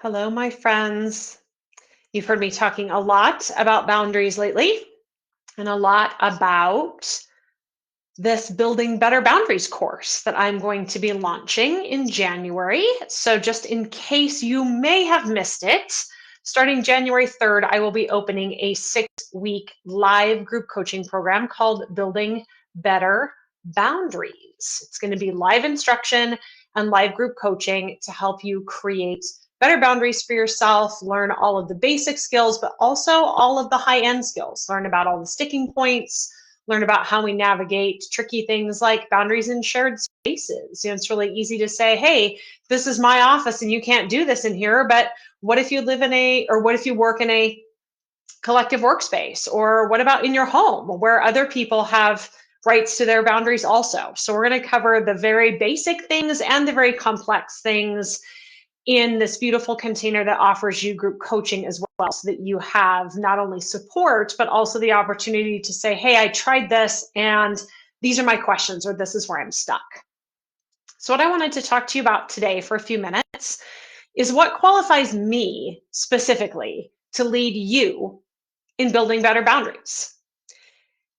Hello, my friends. You've heard me talking a lot about boundaries lately and a lot about this Building Better Boundaries course that I'm going to be launching in January. So, just in case you may have missed it, starting January 3rd, I will be opening a 6-week live group coaching program called Building Better Boundaries. It's going to be live instruction and live group coaching to help you create better boundaries for yourself, learn all of the basic skills, but also all of the high end skills. Learn about all the sticking points, learn about how we navigate tricky things like boundaries in shared spaces. It's really easy to say, hey, this is my office and you can't do this in here. But what if you live in or what if you work in a collective workspace? Or what about in your home where other people have rights to their boundaries also? So we're going to cover the very basic things and the very complex things in this beautiful container that offers you group coaching as well, so that you have not only support, but also the opportunity to say, hey, I tried this and these are my questions, or this is where I'm stuck. So what I wanted to talk to you about today for a few minutes is what qualifies me specifically to lead you in building better boundaries.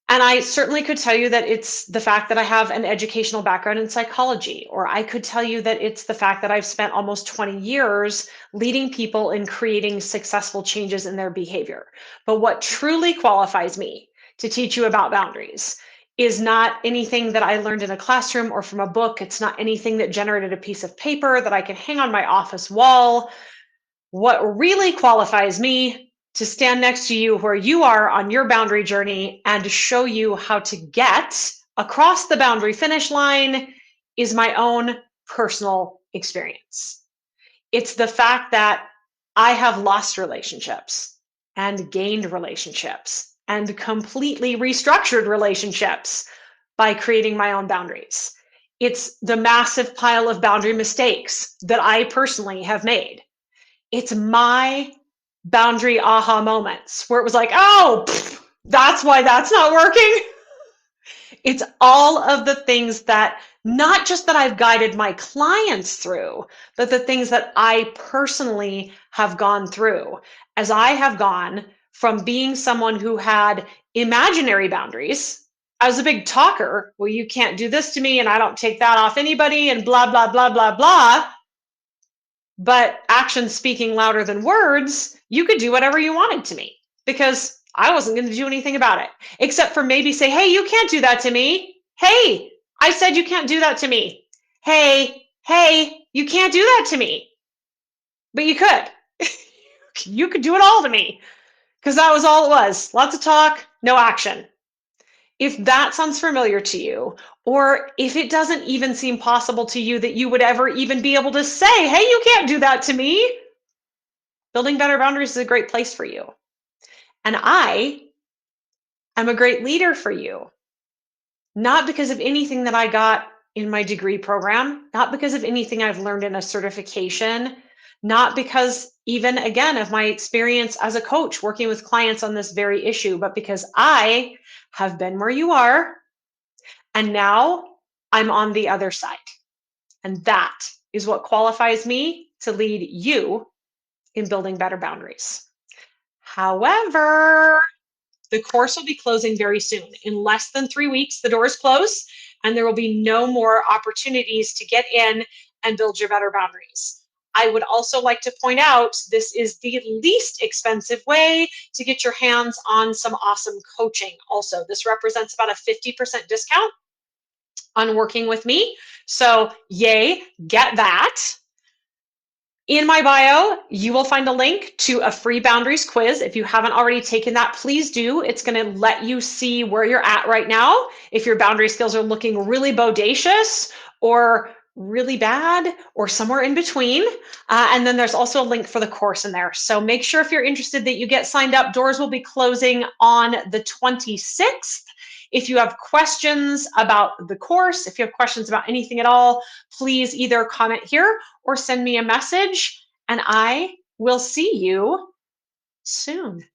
And I certainly could tell you that it's the fact that I have an educational background in psychology, or I could tell you that it's the fact that I've spent almost 20 years leading people in creating successful changes in their behavior. But what truly qualifies me to teach you about boundaries is not anything that I learned in a classroom or from a book. It's not anything that generated a piece of paper that I can hang on my office wall. What really qualifies me to stand next to you where you are on your boundary journey and to show you how to get across the boundary finish line is my own personal experience. It's the fact that I have lost relationships and gained relationships and completely restructured relationships by creating my own boundaries. It's the massive pile of boundary mistakes that I personally have made. It's my boundary aha moments where it was like, oh, that's why that's not working. It's all of the things that, not just that I've guided my clients through, but the things that I personally have gone through as I have gone from being someone who had imaginary boundaries. I was a big talker. Well, you can't do this to me and I don't take that off anybody and blah, blah, blah, blah, blah. But actions speaking louder than words, you could do whatever you wanted to me because I wasn't going to do anything about it, except for maybe say, hey, you can't do that to me. Hey, I said you can't do that to me. Hey, you can't do that to me. But you could. You could do it all to me because that was all it was. Lots of talk, no action. If that sounds familiar to you, or if it doesn't even seem possible to you that you would ever even be able to say, hey, you can't do that to me, Building Better Boundaries is a great place for you. And I am a great leader for you, not because of anything that I got in my degree program, not because of anything I've learned in a certification, not because even again of my experience as a coach working with clients on this very issue, but because I have been where you are and now I'm on the other side. And that is what qualifies me to lead you in building better boundaries. However, the course will be closing very soon. In less than 3 weeks, the doors close, and there will be no more opportunities to get in and build your better boundaries. I would also like to point out this is the least expensive way to get your hands on some awesome coaching. Also, this represents about a 50% discount on working with me. So, yay, get that. In my bio, you will find a link to a free boundaries quiz. If you haven't already taken that, please do. It's going to let you see where you're at right now. If your boundary skills are looking really bodacious or really bad or somewhere in between. And then there's also a link for the course in there. So make sure if you're interested that you get signed up. Doors will be closing on the 26th. If you have questions about the course, if you have questions about anything at all, please either comment here or send me a message, and I will see you soon.